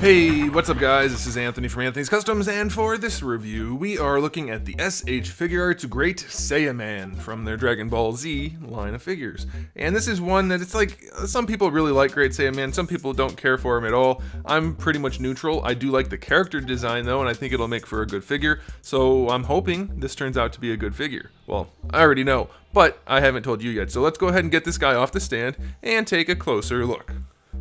Hey, what's up guys? This is Anthony from Anthony's Customs, and for this review, we are looking at the SH Figuarts Great SAIYAMAN from their Dragon Ball Z line of figures. And this is one that it's like, some people really like Great SAIYAMAN, some people don't care for him at all. I'm pretty much neutral. I do like the character design though, and I think it'll make for a good figure, so I'm hoping this turns out to be a good figure. Well, I already know, but I haven't told you yet, so let's go ahead and get this guy off the stand and take a closer look.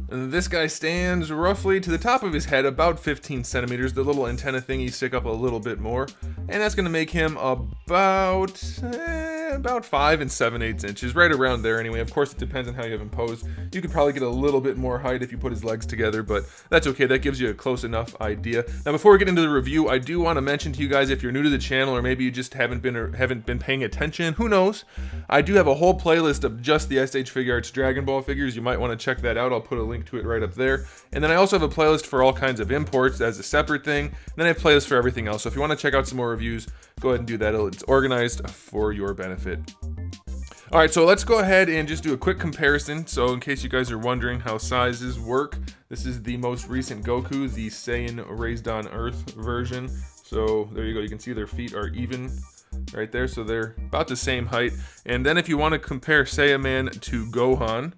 This guy stands roughly to the top of his head, about 15 centimeters. The little antenna thingy stick up a little bit more, and that's going to make him about 5 7/8 inches, right around there anyway. Of course, it depends on how you have him posed. You could probably get a little bit more height if you put his legs together, but that's okay. That gives you a close enough idea. Now, before we get into the review, I do want to mention to you guys, if you're new to the channel, or maybe you just haven't been paying attention, who knows? I do have a whole playlist of just the SH Figuarts Dragon Ball figures. You might want to check that out. I'll put a link to it right up there. And then I also have a playlist for all kinds of imports as a separate thing. And then I have playlists for everything else. So if you want to check out some more reviews, go ahead and do that. It's organized for your benefit. All right, so let's go ahead and just do a quick comparison. So in case you guys are wondering how sizes work, this is the most recent Goku, the Saiyan Raised on Earth version. So there you go. You can see their feet are even right there. So they're about the same height. And then if you want to compare SAIYAMAN to Gohan,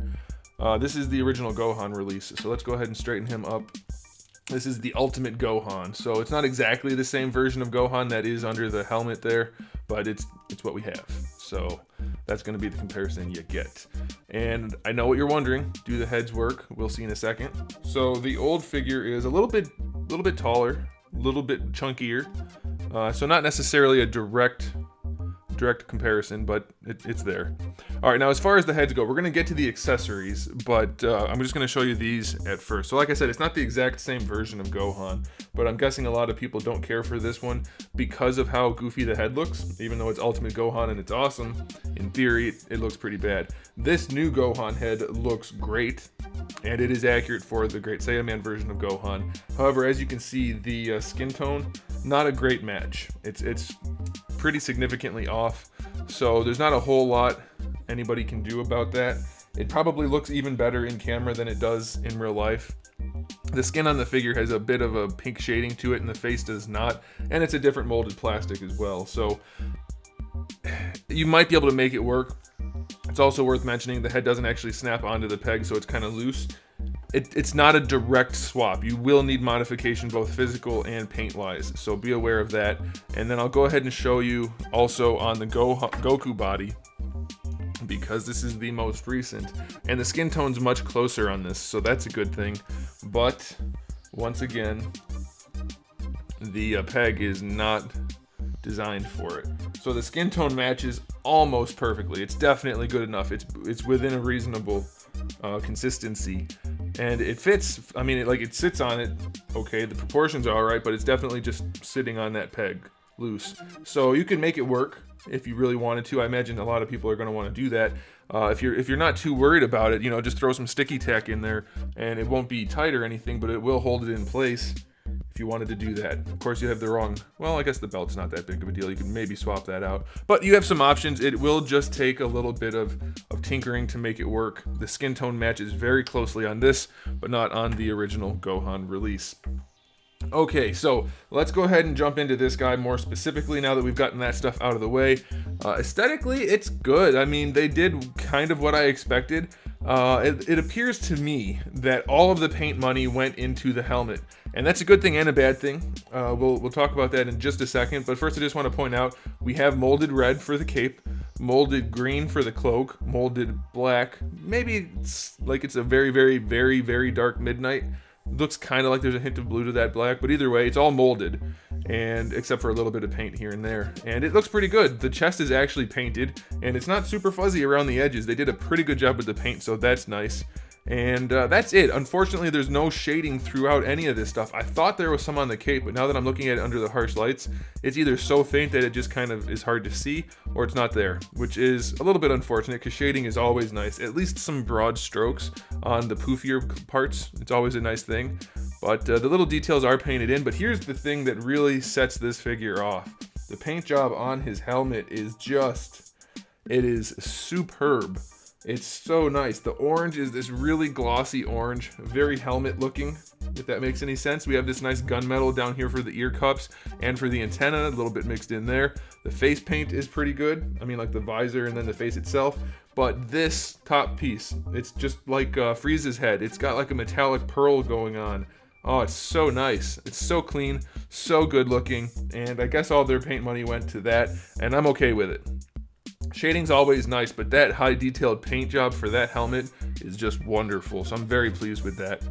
this is the original Gohan release. So let's go ahead and straighten him up. This is the Ultimate Gohan. So it's not exactly the same version of Gohan that is under the helmet there, but it's what we have. So that's going to be the comparison you get. And I know what you're wondering. Do the heads work? We'll see in a second. So the old figure is a little bit taller, a little bit chunkier. So not necessarily a direct comparison, but it's there. All right, now as far as the heads go, we're going to get to the accessories, but I'm just going to show you these at first. So like I said, it's not the exact same version of Gohan, but I'm guessing a lot of people don't care for this one because of how goofy the head looks. Even though it's Ultimate Gohan and it's awesome, in theory it looks pretty bad. This new Gohan head looks great, and it is accurate for the Great SAIYAMAN version of Gohan. However, as you can see, the skin tone, not a great match. It's pretty significantly off, so there's not a whole lot anybody can do about that. It probably looks even better in camera than it does in real life. The skin on the figure has a bit of a pink shading to it, and the face does not, and it's a different molded plastic as well, so you might be able to make it work. It's also worth mentioning the head doesn't actually snap onto the peg, so it's kind of loose. It's not a direct swap. You will need modification, both physical and paint-wise, so be aware of that. And then I'll go ahead and show you also on the Goku body, because this is the most recent, and the skin tone's much closer on this, so that's a good thing. But once again, the peg is not designed for it. So the skin tone matches almost perfectly. It's definitely good enough. It's within a reasonable consistency, and it fits. I mean, it sits on it okay. The proportions are all right, but it's definitely just sitting on that peg loose. So you can make it work if you really wanted to. I imagine a lot of people are going to want to do that. If you're not too worried about it, just throw some sticky tack in there, and it won't be tight or anything, but it will hold it in place. If you wanted to do that, of course, you have the wrong. Well, I guess the belt's not that big of a deal. You can maybe swap that out, but you have some options. It will just take a little bit of tinkering to make it work. The skin tone matches very closely on this, but not on the original Gohan release. Okay, so let's go ahead and jump into this guy more specifically now that we've gotten that stuff out of the way. Aesthetically, it's good. I mean, they did kind of what I expected. It appears to me that all of the paint money went into the helmet, and that's a good thing and a bad thing. We'll talk about that in just a second, but first I just want to point out we have molded red for the cape, molded green for the cloak, molded black. Maybe it's a very, very, very, very dark midnight. Looks kind of like there's a hint of blue to that black, but either way, it's all molded, and except for a little bit of paint here and there, and it looks pretty good. The chest is actually painted, and it's not super fuzzy around the edges. They did a pretty good job with the paint, so that's nice. And that's it. Unfortunately, there's no shading throughout any of this stuff. I thought there was some on the cape, but now that I'm looking at it under the harsh lights, it's either so faint that it just kind of is hard to see, or it's not there, which is a little bit unfortunate because shading is always nice. At least some broad strokes on the poofier parts. It's always a nice thing. But the little details are painted in. But here's the thing that really sets this figure off. The paint job on his helmet is it is superb. It's so nice. The orange is this really glossy orange, very helmet looking. if that makes any sense. We have this nice gunmetal down here for the ear cups and for the antenna, a little bit mixed in there. The face paint is pretty good. I mean, like the visor and then the face itself. But this top piece, it's just like Frieza's head. It's got like a metallic pearl going on. Oh, it's so nice. It's so clean, so good looking, and I guess all their paint money went to that, and I'm okay with it. Shading's always nice, but that high detailed paint job for that helmet is just wonderful, so I'm very pleased with that.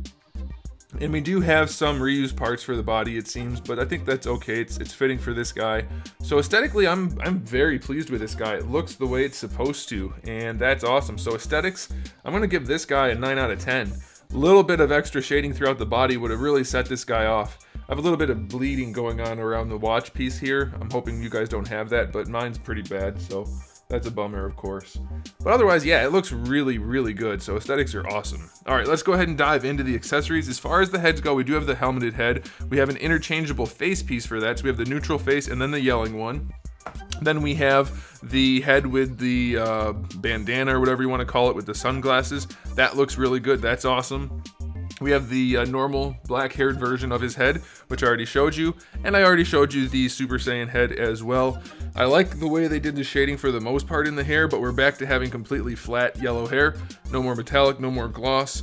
And we do have some reused parts for the body, it seems, but I think that's okay. It's fitting for this guy. So aesthetically, I'm very pleased with this guy. It looks the way it's supposed to, and that's awesome. So aesthetics, I'm gonna give this guy a 9 out of 10. A little bit of extra shading throughout the body would have really set this guy off. I have a little bit of bleeding going on around the watch piece here. I'm hoping you guys don't have that, but mine's pretty bad, so that's a bummer, of course. But otherwise, yeah, it looks really, really good, so aesthetics are awesome. All right, let's go ahead and dive into the accessories. As far as the heads go, we do have the helmeted head. We have an interchangeable face piece for that, so we have the neutral face and then the yelling one. Then we have the head with the bandana or whatever you want to call it with the sunglasses. That looks really good. That's awesome. We have the normal black-haired version of his head, which I already showed you, and I already showed you the Super Saiyan head as well. I like the way they did the shading for the most part in the hair, but we're back to having completely flat yellow hair. No more metallic, no more gloss.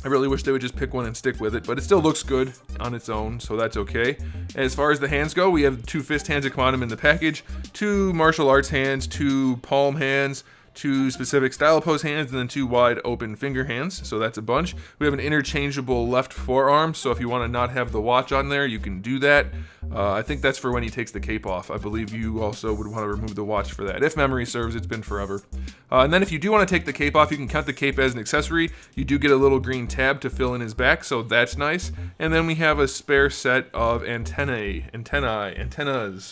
I really wish they would just pick one and stick with it, but it still looks good on its own, so that's okay. As far as the hands go, we have 2 fist hands that come out in the package, 2 martial arts hands, 2 palm hands, 2 specific style pose hands, and then 2 wide open finger hands, so that's a bunch. We have an interchangeable left forearm, so if you want to not have the watch on there, you can do that. I think that's for when he takes the cape off. I believe you also would want to remove the watch for that. If memory serves, it's been forever. And then if you do want to take the cape off, you can count the cape as an accessory. You do get a little green tab to fill in his back, so that's nice. And then we have a spare set of antennas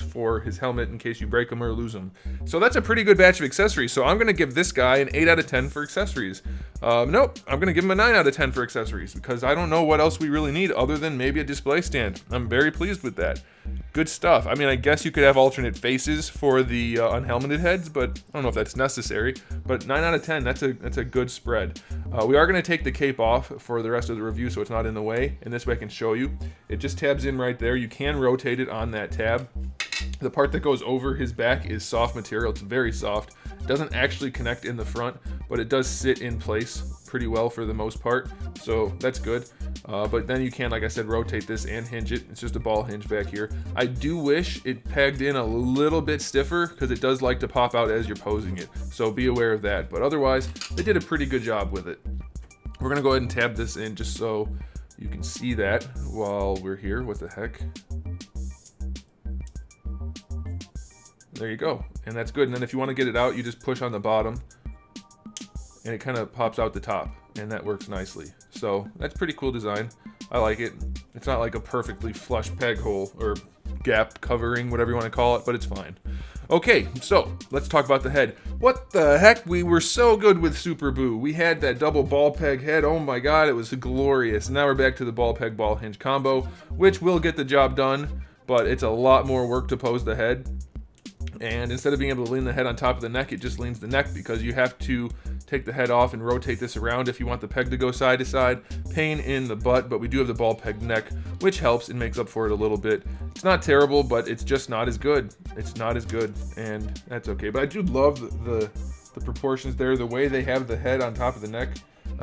for his helmet in case you break them or lose them. So that's a pretty good batch of accessories. So I'm going to give this guy an 8 out of 10 for accessories. Nope, I'm going to give him a 9 out of 10 for accessories because I don't know what else we really need other than maybe a display stand. I'm very pleased with that. Good stuff. I mean, I guess you could have alternate faces for the unhelmeted heads, but I don't know if that's necessary. But 9 out of 10, that's a good spread. We are going to take the cape off for the rest of the review so it's not in the way, and this way I can show you. It just tabs in right there. You can rotate it on that tab. The part that goes over his back is soft material. It's very soft. It doesn't actually connect in the front, but it does sit in place pretty well for the most part, so that's good. But then you can, like I said, rotate this and hinge it. It's just a ball hinge back here. I do wish it pegged in a little bit stiffer because it does like to pop out as you're posing it, so be aware of that. But otherwise, they did a pretty good job with it. We're gonna go ahead and tab this in just so you can see that while we're here. What the heck? There you go, and that's good. And then if you want to get it out, you just push on the bottom and it kind of pops out the top, and that works nicely. So that's pretty cool design. I like it. It's not like a perfectly flush peg hole or gap covering, whatever you want to call it, but it's fine. Okay, so let's talk about the head. What the heck? We were so good with Super Boo. We had that double ball peg head. Oh my god, it was glorious. Now we're back to the ball peg ball hinge combo, which will get the job done, but it's a lot more work to pose the head. And instead of being able to lean the head on top of the neck, it just leans the neck because you have to take the head off and rotate this around if you want the peg to go side to side. Pain in the butt, but we do have the ball peg neck, which helps and makes up for it a little bit. It's not terrible, but it's just not as good. It's not as good, and that's okay. But I do love the proportions there, the way they have the head on top of the neck,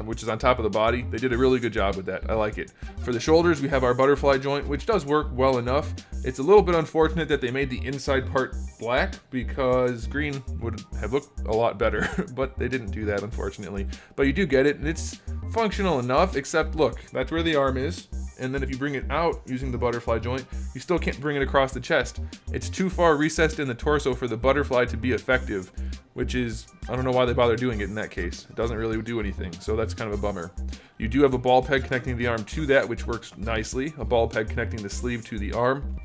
which is on top of the body. They did a really good job with that. I like it. For the shoulders, we have our butterfly joint, which does work well enough. It's a little bit unfortunate that they made the inside part black because green would have looked a lot better, but they didn't do that, unfortunately. But you do get it, and it's functional enough, except look, that's where the arm is. And then if you bring it out using the butterfly joint, you still can't bring it across the chest. It's too far recessed in the torso for the butterfly to be effective, which is, I don't know why they bother doing it in that case. It doesn't really do anything, so that's kind of a bummer. You do have a ball peg connecting the arm to that, which works nicely. A ball peg connecting the sleeve to the arm.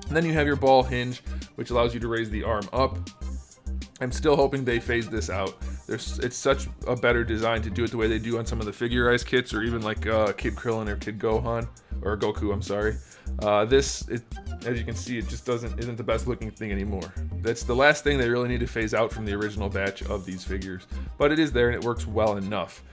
And then you have your ball hinge, which allows you to raise the arm up. I'm still hoping they phase this out. It's such a better design to do it the way they do on some of the Figuarts kits, or even like Kid Krillin or Kid Gohan, or Goku, I'm sorry. As you can see, it just isn't the best looking thing anymore. That's the last thing they really need to phase out from the original batch of these figures. But it is there and it works well enough.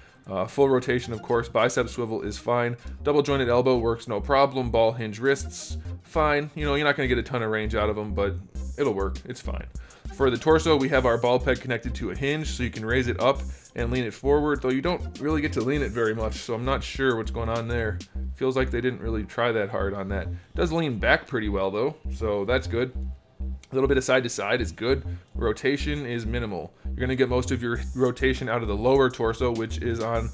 Full rotation, of course. Bicep swivel is fine. Double jointed elbow works no problem. Ball hinge wrists, fine. You know, you're not going to get a ton of range out of them, but it'll work. It's fine. For the torso, we have our ball peg connected to a hinge, so you can raise it up and lean it forward, though you don't really get to lean it very much, so I'm not sure what's going on there. Feels like they didn't really try that hard on that. It does lean back pretty well, though, so that's good. A little bit of side to side is good. Rotation is minimal. You're going to get most of your rotation out of the lower torso, which is on...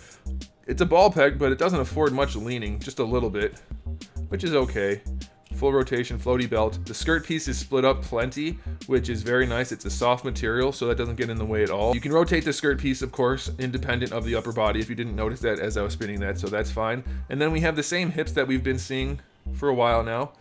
It's a ball peg, but it doesn't afford much leaning, just a little bit, which is okay. Full rotation, floaty belt. The skirt piece is split up plenty, which is very nice. It's a soft material, so that doesn't get in the way at all. You can rotate the skirt piece, of course, independent of the upper body, if you didn't notice that as I was spinning that, so that's fine. And then we have the same hips that we've been seeing for a while now.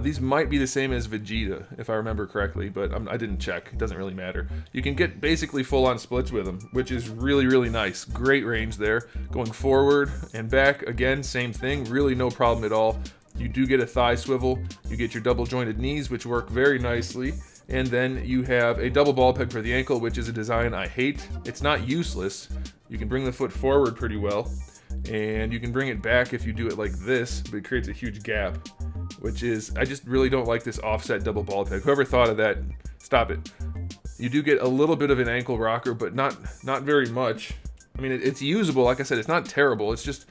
These might be the same as Vegeta, if I remember correctly, but I didn't check. It doesn't really matter. You can get basically full-on splits with them, which is really, really nice. Great range there. Going forward and back, again, same thing. Really no problem at all. You do get a thigh swivel. You get your double jointed knees, which work very nicely. And then you have a double ball peg for the ankle, which is a design I hate. It's not useless. You can bring the foot forward pretty well. And you can bring it back if you do it like this, but it creates a huge gap, which is, I just really don't like this offset double ball peg. Whoever thought of that, stop it. You do get a little bit of an ankle rocker, but not very much. I mean, it's usable. Like I said, it's not terrible. It's just,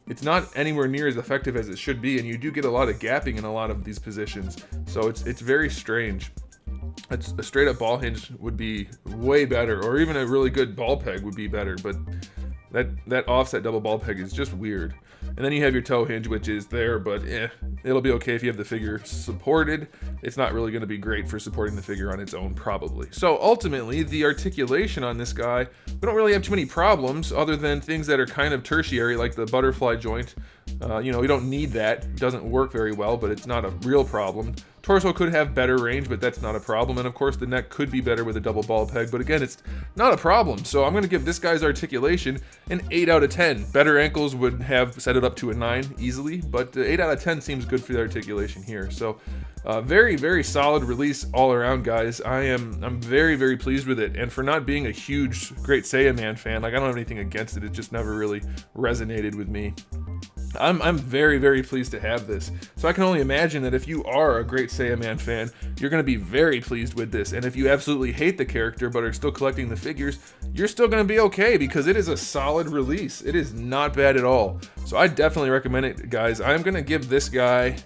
it's not anywhere near as effective as it should be, and you do get a lot of gapping in a lot of these positions. So it's very strange. A straight up ball hinge would be way better, or even a really good ball peg would be better, but that offset double ball peg is just weird. And then you have your toe hinge, which is there, but it'll be okay if you have the figure supported. It's not really going to be great for supporting the figure on its own, probably. So ultimately, the articulation on this guy, we don't really have too many problems other than things that are kind of tertiary, like the butterfly joint. You know, we don't need that. It doesn't work very well, but it's not a real problem. Torso could have better range, but that's not a problem. And of course, the neck could be better with a double ball peg, but again, it's not a problem. So I'm going to give this guy's articulation an 8 out of 10. Better ankles would have set it up to a 9 easily, but 8 out of 10 seems good for the articulation here. So very, very solid release all around, guys. I'm very, very pleased with it. And for not being a huge Great SAIYAMAN fan, like I don't have anything against it. It just never really resonated with me. I'm very, very pleased to have this. So I can only imagine that if you are a Great SAIYAMAN fan, you're going to be very pleased with this. And if you absolutely hate the character but are still collecting the figures, you're still going to be okay because it is a solid release. It is not bad at all. So I definitely recommend it, guys. I'm going to give this guy...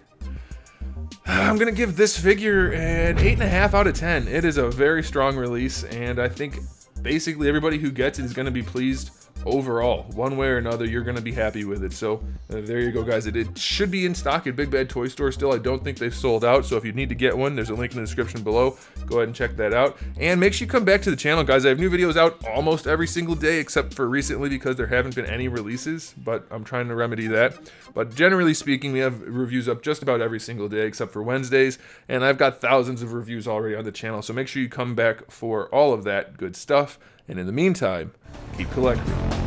I'm going to give this figure an 8.5 out of 10. It is a very strong release, and I think basically everybody who gets it is going to be pleased overall. One way or another, you're going to be happy with it. So there you go, guys. It should be in stock at Big Bad Toy Store still. I don't think they've sold out, so if you need to get one, there's a link in the description below. Go ahead and check that out. And make sure you come back to the channel, guys. I have new videos out almost every single day, except for recently because there haven't been any releases, but I'm trying to remedy that. But generally speaking, we have reviews up just about every single day, except for Wednesdays, and I've got thousands of reviews already on the channel, so make sure you come back for all of that good stuff. And in the meantime, keep collecting.